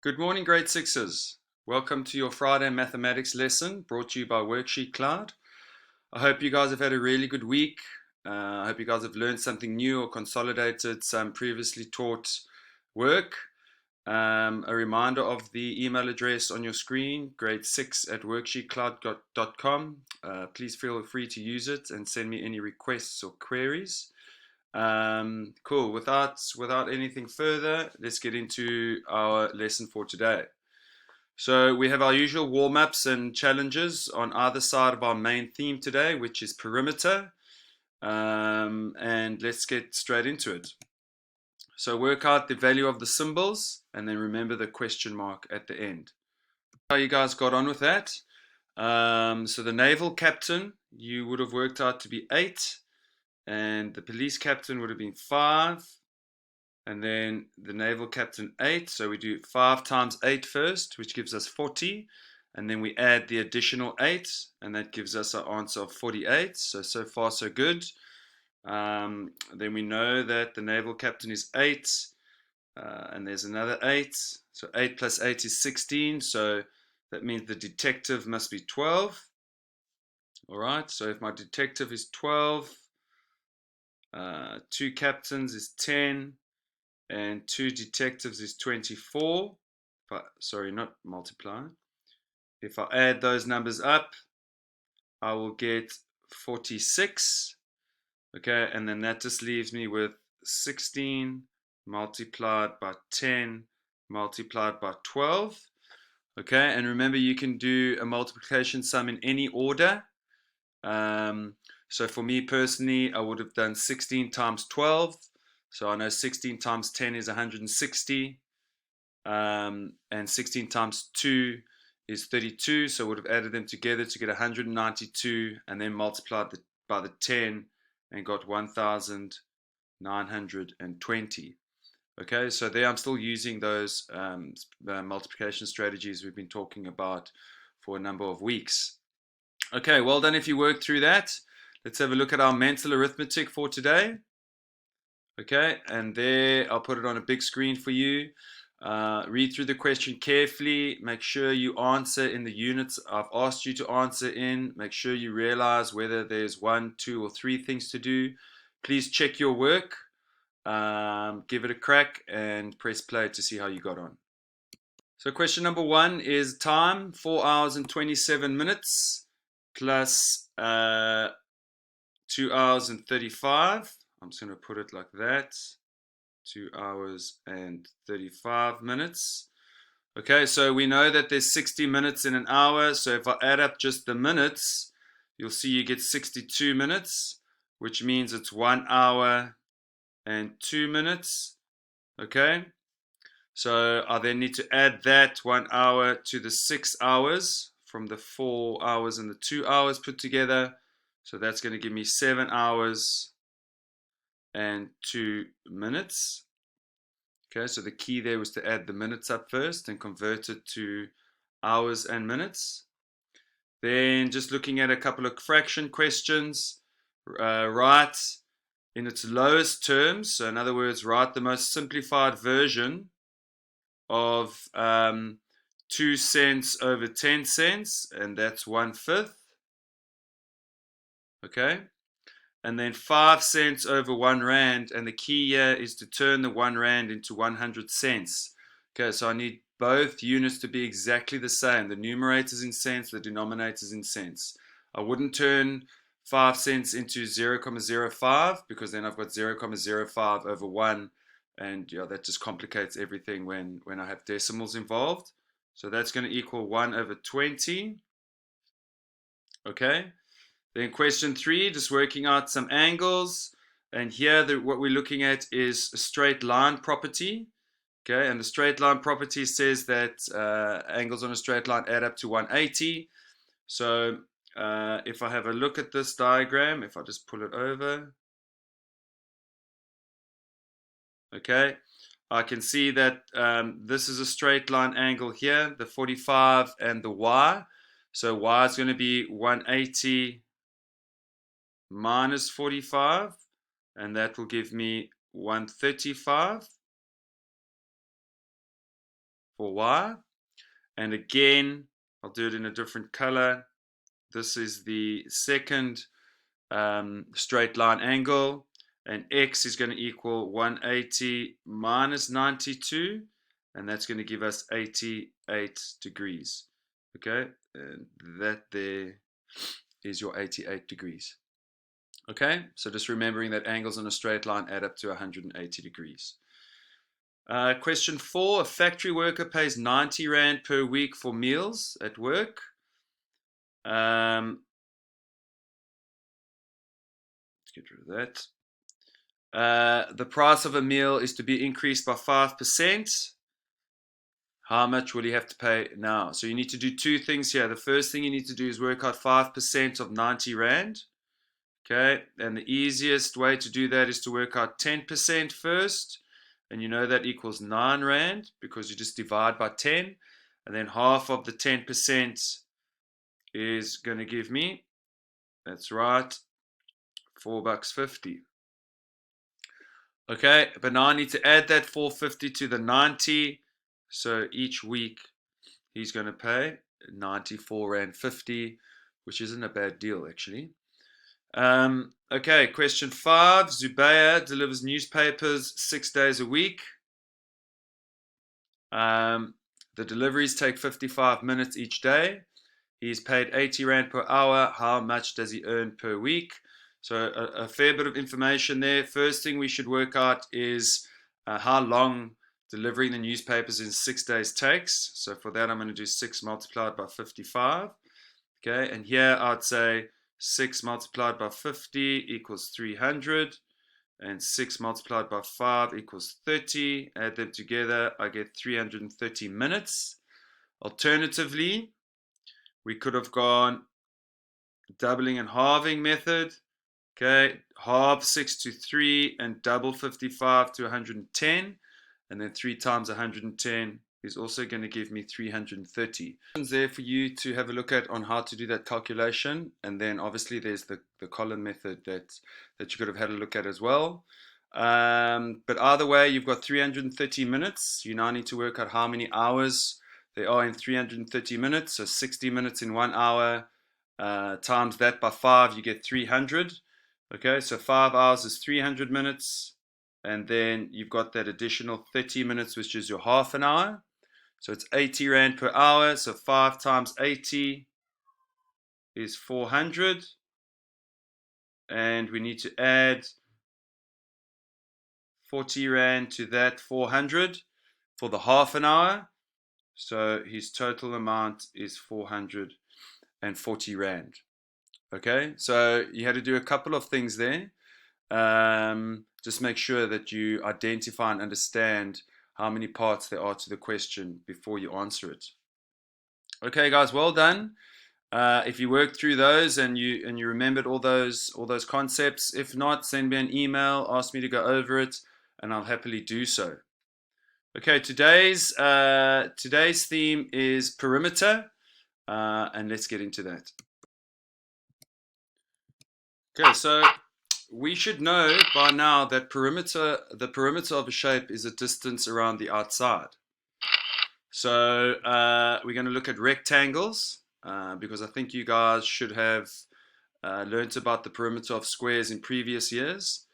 Good morning, grade sixes. Welcome to your Friday mathematics lesson brought to you by WorksheetCloud. I hope you guys have had a really good week. I hope you guys have learned something new or consolidated some previously taught work. A reminder of the email address on your screen, grade6@worksheetcloud.com. Please feel free to use it and send me any requests or queries. Cool. Without anything further, let's get into our lesson for today. So we have our usual warm-ups and challenges on either side of our main theme today, which is perimeter. And let's get straight into it. So work out the value of the symbols and then remember the question mark at the end. How you guys got on with that? So the naval captain, you would have worked out to be 8. And the police captain would have been 5, and then the naval captain 8. So we do 5 times 8 first, which gives us 40, and then we add the additional 8, and that gives us our answer of 48. So far so good. Then we know that the naval captain is 8, and there's another 8. So 8 plus 8 is 16. So that means the detective must be 12. All right. So if my detective is 12. 2 captains is 10, and 2 detectives is 24. Sorry, not multiply. If I add those numbers up, I will get 46. Okay, and then that just leaves me with 16 multiplied by 10 multiplied by 12. Okay, and remember you can do a multiplication sum in any order. So for me personally, I would have done 16 times 12. So I know 16 times 10 is 160. And 16 times 2 is 32. So I would have added them together to get 192 and then multiplied by the 10 and got 1920. Okay, so there I'm still using those multiplication strategies we've been talking about for a number of weeks. Okay, well done if you worked through that. Let's have a look at our mental arithmetic for today. Okay, and there I'll put it on a big screen for you. Read through the question carefully. Make sure you answer in the units I've asked you to answer in. Make sure you realize whether there's 1, 2, or 3 things to do. Please check your work. Give it a crack and press play to see how you got on. So question number 1 is time, 4 hours and 27 minutes plus 2 hours and 35. I'm just going to put it like that. 2 hours and 35 minutes. Okay, so we know that there's 60 minutes in an hour. So if I add up just the minutes, you'll see you get 62 minutes, which means it's 1 hour and 2 minutes. Okay, so I then need to add that 1 hour to the 6 hours from the 4 hours and the 2 hours put together. So that's going to give me 7 hours and 2 minutes. Okay, so the key there was to add the minutes up first and convert it to hours and minutes. Then just looking at a couple of fraction questions, write in its lowest terms. So in other words, write the most simplified version of 2 cents over 10 cents, and that's 1/5. Okay, and then 5 cents over 1 rand, and the key here is to turn the 1 rand into 100 cents. Okay, so I need both units to be exactly the same. The numerator's in cents, the denominator's in cents. I wouldn't turn 5 cents into 0.05 because then I've got 0.05 over 1, and that just complicates everything when I have decimals involved. So that's going to equal 1 over 20. Okay. Then question 3, just working out some angles. And here what we're looking at is a straight line property. Okay, and the straight line property says that angles on a straight line add up to 180. So if I have a look at this diagram, if I just pull it over, okay, I can see that this is a straight line angle here, the 45 and the y. So y is going to be 180 minus 45, and that will give me 135. for y. And again, I'll do it in a different color. This is the second straight line angle, and x is going to equal 180 minus 92, and that's going to give us 88 degrees. Okay, and that there is your 88 degrees. Okay, so just remembering that angles on a straight line add up to 180 degrees. Question 4, a factory worker pays 90 Rand per week for meals at work. Let's get rid of that. The price of a meal is to be increased by 5%. How much will you have to pay now? So you need to do two things here. The first thing you need to do is work out 5% of 90 Rand. Okay, and the easiest way to do that is to work out 10% first. And you know that equals 9 Rand because you just divide by 10. And then half of the 10% is going to give me, that's right, $4.50. Okay, but now I need to add that 450 to the 90. So each week he's going to pay 94 Rand 50, which isn't a bad deal actually. Okay, question 5. Zubair delivers newspapers 6 days a week. The deliveries take 55 minutes each day. He's paid 80 Rand per hour. How much does he earn per week? So a fair bit of information there. First thing we should work out is how long delivering the newspapers in 6 days takes. So for that, I'm going to do 6 multiplied by 55. Okay, and here I'd say 6 multiplied by 50 equals 300. And 6 multiplied by 5 equals 30. Add them together, I get 330 minutes. Alternatively, we could have gone doubling and halving method. Okay, halve 6 to 3 and double 55 to 110. And then 3 times 110 is also going to give me 330. There for you to have a look at on how to do that calculation. And then obviously there's the column method that you could have had a look at as well. But either way, you've got 330 minutes. You now need to work out how many hours there are in 330 minutes. So 60 minutes in 1 hour times that by 5, you get 300. Okay, so 5 hours is 300 minutes. And then you've got that additional 30 minutes, which is your half an hour. So it's 80 Rand per hour. So 5 times 80 is 400. And we need to add 40 Rand to that 400 for the half an hour. So his total amount is 440 Rand. Okay, so you had to do a couple of things there. Just make sure that you identify and understand how many parts there are to the question before you answer it. Okay, guys, well done. If you worked through those and you remembered all those concepts, if not, send me an email, ask me to go over it, and I'll happily do so. Okay, today's theme is perimeter, and let's get into that. Okay, so we should know by now that the perimeter of a shape is a distance around the outside. So we're going to look at rectangles because I think you guys should have learnt about the perimeter of squares in previous years.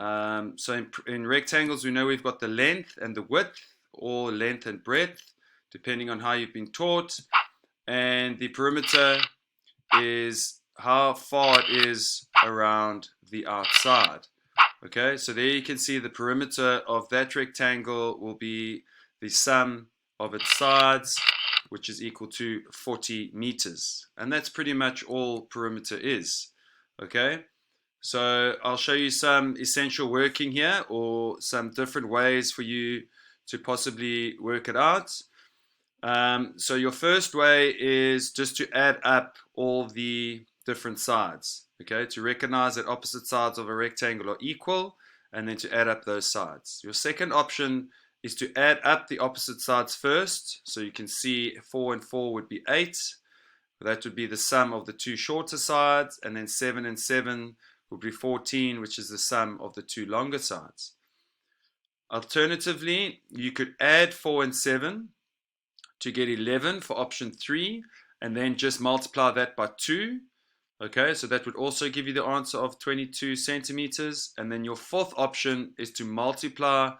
So in rectangles, we know we've got the length and the width, or length and breadth, depending on how you've been taught. And the perimeter is how far it is around the outside. Okay, so there you can see the perimeter of that rectangle will be the sum of its sides, which is equal to 40 meters. And that's pretty much all perimeter is. Okay, so I'll show you some essential working here, or some different ways for you to possibly work it out. So your first way is just to add up all the different sides, okay, to recognize that opposite sides of a rectangle are equal, and then to add up those sides. Your second option is to add up the opposite sides first. So you can see 4 and 4 would be 8. That would be the sum of the two shorter sides, and then 7 and 7 would be 14, which is the sum of the two longer sides. Alternatively, you could add 4 and 7, to get 11 for option 3, and then just multiply that by 2. Okay, so that would also give you the answer of 22 centimeters. And then your fourth option is to multiply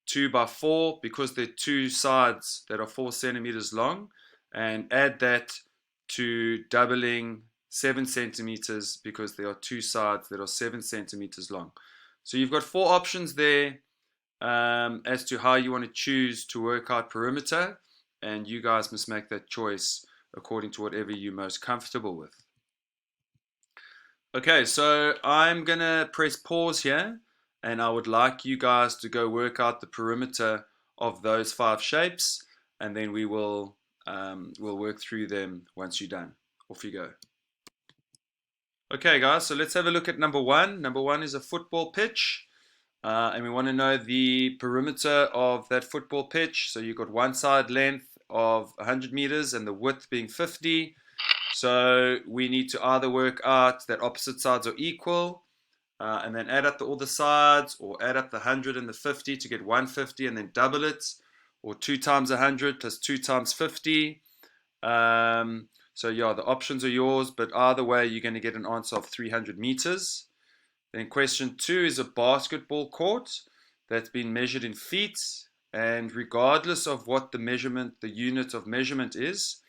2 by 4 because there are two sides that are 4 centimeters long, and add that to doubling 7 centimeters because there are two sides that are 7 centimeters long. So you've got 4 options there as to how you want to choose to work out perimeter, and you guys must make that choice according to whatever you're most comfortable with. Okay, so I'm gonna press pause here, and I would like you guys to go work out the perimeter of those 5 shapes, and then we'll work through them once you're done. Off you go. Okay guys, so let's have a look at number 1. Number 1 is a football pitch, and we want to know the perimeter of that football pitch. So you've got one side length of 100 meters and the width being 50. So we need to either work out that opposite sides are equal, and then add up all the sides, or add up the 100 and the 50 to get 150 and then double it, or 2 times 100 plus 2 times 50. So yeah, the options are yours, but either way you're going to get an answer of 300 meters. Then question 2 is a basketball court that's been measured in feet, and regardless of what the unit of measurement is,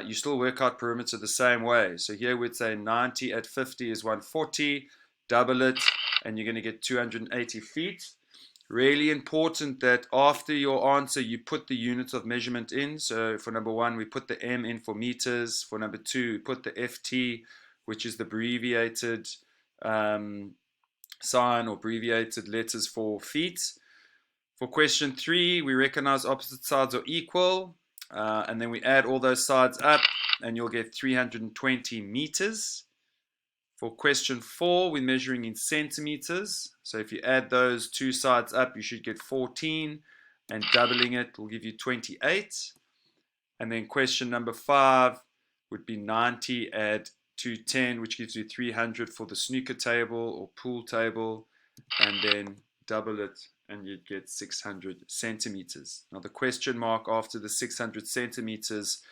you still work out perimeter the same way. So here we'd say 90 at 50 is 140, double it, and you're going to get 280 feet. Really important that after your answer you put the units of measurement in. So for number 1 we put the M in for meters. For number 2 we put the FT, which is the abbreviated sign or abbreviated letters for feet. For question 3 we recognize opposite sides are equal, and then we add all those sides up and you'll get 320 meters. For question 4, we're measuring in centimeters. So if you add those two sides up, you should get 14, and doubling it will give you 28. And then question number 5 would be 90 add 210, which gives you 300 for the snooker table or pool table, and then double it and you'd get 600 centimeters. Now the question mark after the 600 centimeters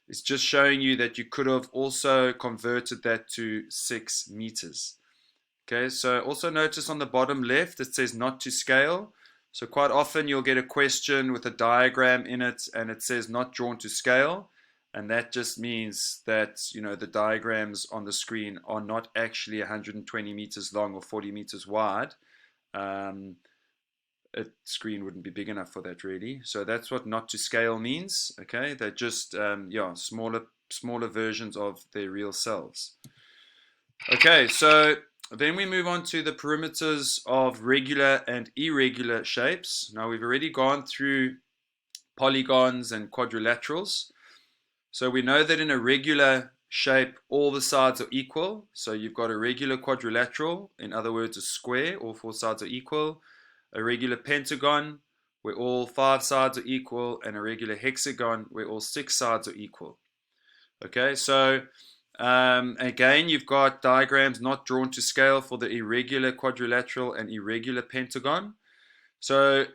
is just showing you that you could have also converted that to 6 meters. Okay, so also notice on the bottom left it says not to scale. So quite often you'll get a question with a diagram in it and it says not drawn to scale, and that just means that the diagrams on the screen are not actually 120 meters long or 40 meters wide. A screen wouldn't be big enough for that really. So that's what not to scale means. Okay, they're just smaller versions of their real selves. Okay, so then we move on to the perimeters of regular and irregular shapes. Now we've already gone through polygons and quadrilaterals. So we know that in a regular shape all the sides are equal. So you've got a regular quadrilateral, in other words a square, all 4 sides are equal. A regular pentagon where all 5 sides are equal, and a regular hexagon where all 6 sides are equal. Okay, so again you've got diagrams not drawn to scale for the irregular quadrilateral and irregular pentagon. So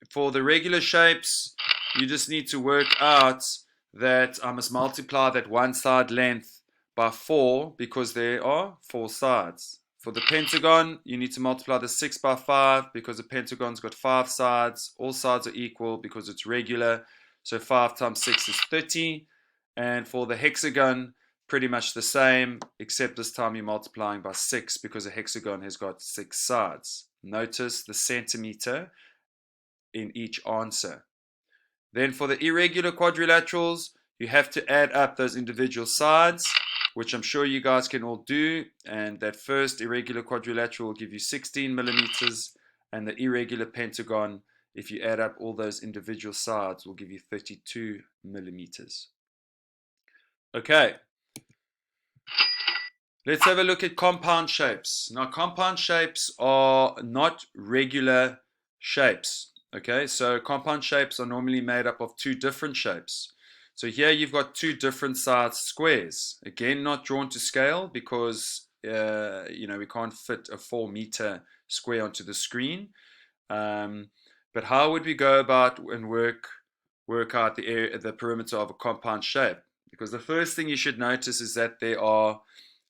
for the regular shapes you just need to work out that I must multiply that one side length by 4 because there are 4 sides. For the pentagon, you need to multiply the 6 by 5 because the pentagon's got 5 sides. All sides are equal because it's regular. So 5 times 6 is 30. And for the hexagon, pretty much the same, except this time you're multiplying by 6 because a hexagon has got 6 sides. Notice the centimeter in each answer. Then for the irregular quadrilaterals, you have to add up those individual sides, which I'm sure you guys can all do, and that first irregular quadrilateral will give you 16 millimeters, and the irregular pentagon, if you add up all those individual sides, will give you 32 millimeters. Okay, let's have a look at compound shapes. Now compound shapes are not regular shapes. Okay, so compound shapes are normally made up of 2 different shapes. So here you've got 2 different sized squares. Again, not drawn to scale because we can't fit a 4-meter square onto the screen. But how would we go about and work work out the perimeter of a compound shape. Because the first thing you should notice is that there are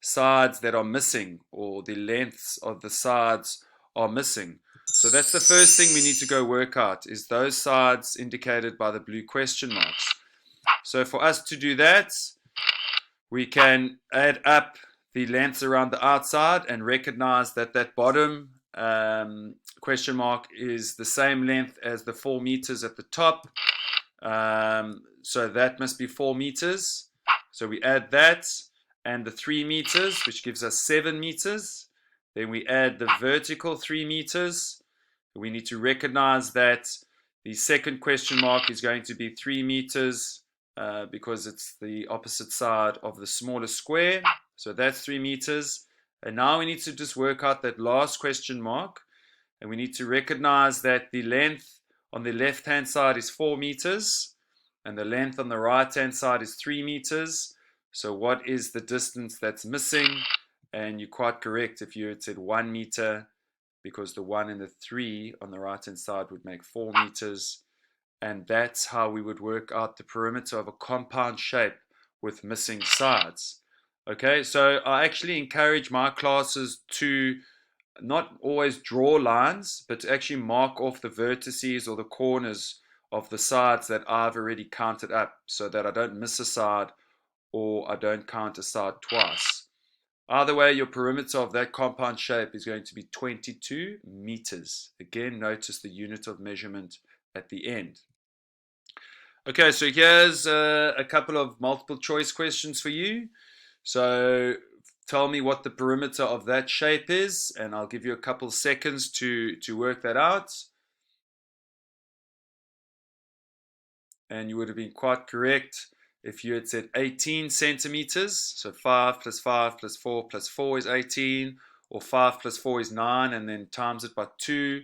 sides that are missing, or the lengths of the sides are missing. So that's the first thing we need to go work out, is those sides indicated by the blue question marks. So for us to do that, we can add up the lengths around the outside and recognize that that bottom question mark is the same length as the 4 meters at the top. So that must be 4 meters. So we add that and the 3 meters, which gives us 7 meters. Then we add the vertical 3 meters. We need to recognize that the second question mark is going to be 3 meters because it's the opposite side of the smaller square. So that's 3 meters. And now we need to just work out that last question mark. And we need to recognize that the length on the left-hand side is 4 meters. And the length on the right-hand side is 3 meters. So what is the distance that's missing? And you're quite correct if you had said 1 meter, because the 1 and the 3 on the right-hand side would make 4 meters. And that's how we would work out the perimeter of a compound shape with missing sides. Okay, so I actually encourage my classes to not always draw lines, but to actually mark off the vertices or the corners of the sides that I've already counted up, so that I don't miss a side or I don't count a side twice. Either way, your perimeter of that compound shape is going to be 22 meters. Again, notice the unit of measurement at the end. Okay, so here's a couple of multiple choice questions for you. So tell me what the perimeter of that shape is, and I'll give you a couple seconds to work that out. And you would have been quite correct if you had said 18 centimeters. So 5 plus 5 plus 4 plus 4 is 18, or 5 plus 4 is 9, and then times it by 2.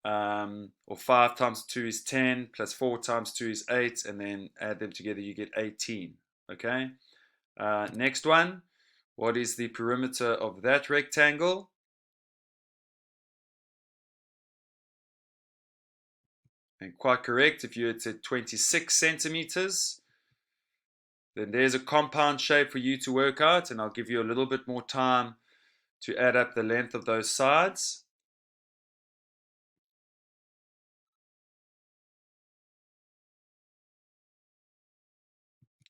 Or 5 times 2 is 10, plus 4 times 2 is 8, and then add them together, you get 18. Okay. Next one. What is the perimeter of that rectangle? And quite correct, if you had said 26 centimeters, then there's a compound shape for you to work out, and I'll give you a little bit more time to add up the length of those sides.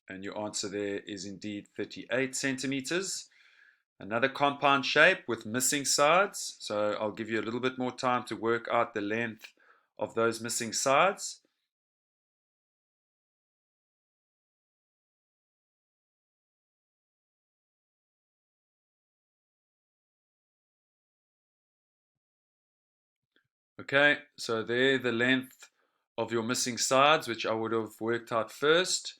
And your answer there is indeed 38 centimeters. Another compound shape with missing sides. So I'll give you a little bit more time to work out the length of those missing sides. Okay, so there the length of your missing sides, which I would have worked out first.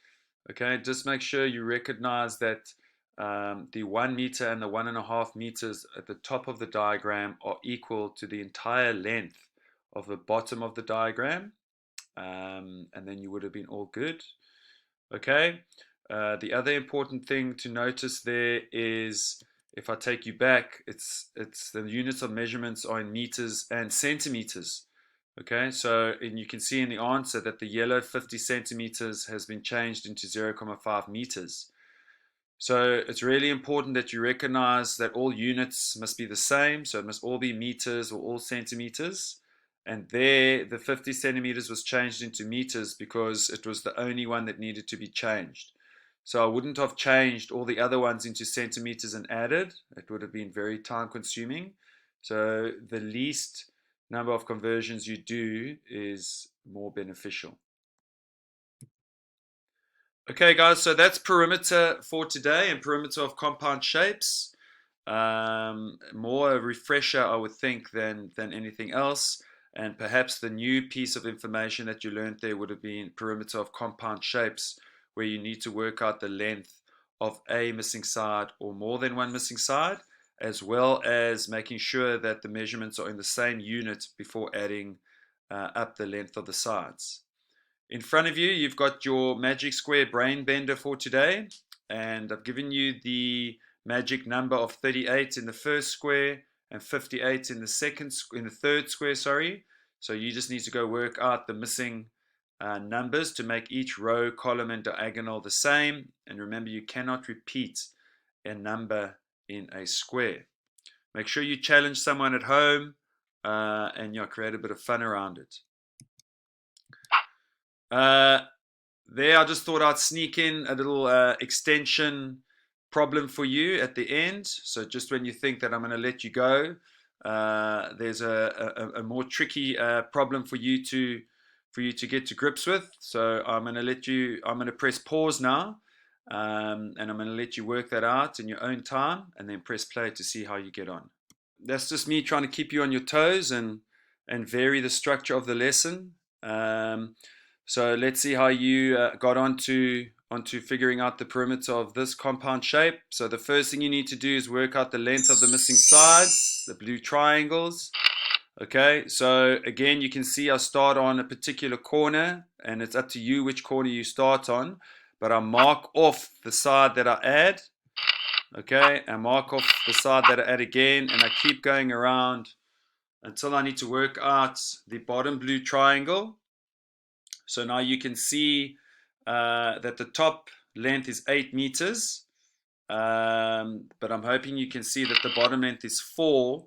Okay, just make sure you recognize that the 1 meter and the 1.5 meters at the top of the diagram are equal to the entire length of the bottom of the diagram, and then you would have been all good. Okay, the other important thing to notice there is, if I take you back, it's the units of measurements are in meters and centimeters. Okay, so and you can see in the answer that the yellow 50 centimeters has been changed into 0.5 meters. So it's really important that you recognize that all units must be the same. So it must all be meters or all centimeters. And there, the 50 centimeters was changed into meters because it was the only one that needed to be changed. So I wouldn't have changed all the other ones into centimeters and added. It would have been very time consuming. So the least number of conversions you do is more beneficial. Okay, guys, so that's perimeter for today and perimeter of compound shapes. More a refresher, I would think, than anything else. And perhaps the new piece of information that you learned there would have been perimeter of compound shapes, where you need to work out the length of a missing side or more than one missing side, as well as making sure that the measurements are in the same unit before adding up the length of the sides. In front of you, you've got your magic square brain bender for today, and I've given you the magic number of 38 in the first square and 58 in the third square, sorry. So you just need to go work out the missing numbers to make each row, column, and diagonal the same. And remember, you cannot repeat a number in a square. Make sure you challenge someone at home and create a bit of fun around it. There, I just thought I'd sneak in a little extension problem for you at the end. So just when you think that I'm going to let you go, there's a more tricky problem for you to get to grips with. So I'm going to press pause now, and I'm going to let you work that out in your own time, and then press play to see how you get on. That's just me trying to keep you on your toes and vary the structure of the lesson. So let's see how you got onto figuring out the perimeter of this compound shape. So the first thing you need to do is work out the length of the missing sides, the blue triangles. Okay, so again, you can see I start on a particular corner, and it's up to you which corner you start on, but I mark off the side that I add. Okay, and mark off the side that I add again, and I keep going around until I need to work out the bottom blue triangle. So now you can see that the top length is 8 meters, but I'm hoping you can see that the bottom length is 4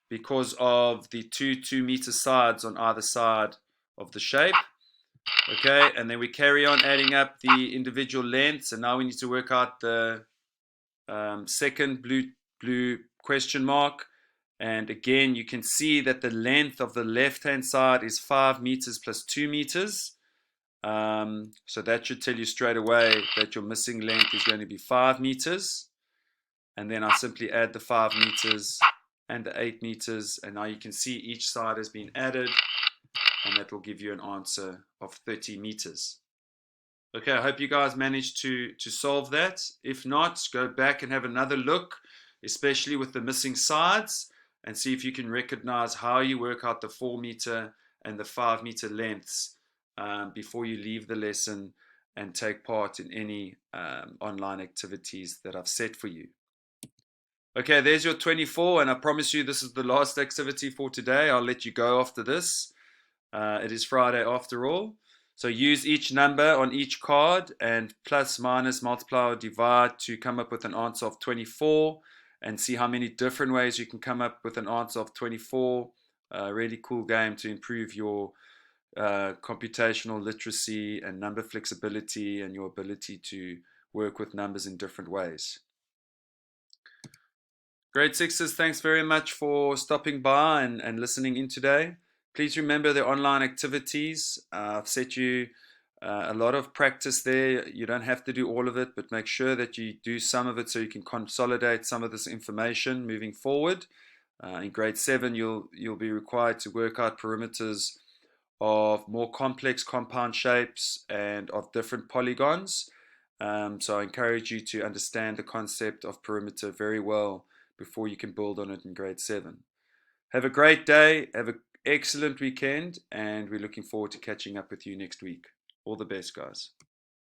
because of the two 2-meter sides on either side of the shape. Okay, and then we carry on adding up the individual lengths, and now we need to work out the second blue question mark. And again, you can see that the length of the left-hand side is 5 meters plus 2 meters. So that should tell you straight away that your missing length is going to be 5 meters. And then I simply add the 5 meters and the 8 meters. And now you can see each side has been added. And that will give you an answer of 30 meters. Okay, I hope you guys managed to solve that. If not, go back and have another look, especially with the missing sides, and see if you can recognize how you work out the 4 meter and the 5 meter lengths before you leave the lesson and take part in any online activities that I've set for you. Okay, there's your 24, and I promise you this is the last activity for today. I'll let you go after this. It is Friday after all. So use each number on each card and plus, minus, multiply, or divide to come up with an answer of 24, and see how many different ways you can come up with an answer of 24. Really cool game to improve your computational literacy and number flexibility and your ability to work with numbers in different ways. Grade 6s, thanks very much for stopping by and listening in today. Please remember the online activities. I've set you a lot of practice there. You don't have to do all of it, but make sure that you do some of it so you can consolidate some of this information moving forward. In grade 7, you'll be required to work out perimeters of more complex compound shapes and of different polygons. So I encourage you to understand the concept of perimeter very well before you can build on it in grade 7. Have a great day. Have an excellent weekend, and we're looking forward to catching up with you next week. All the best, guys.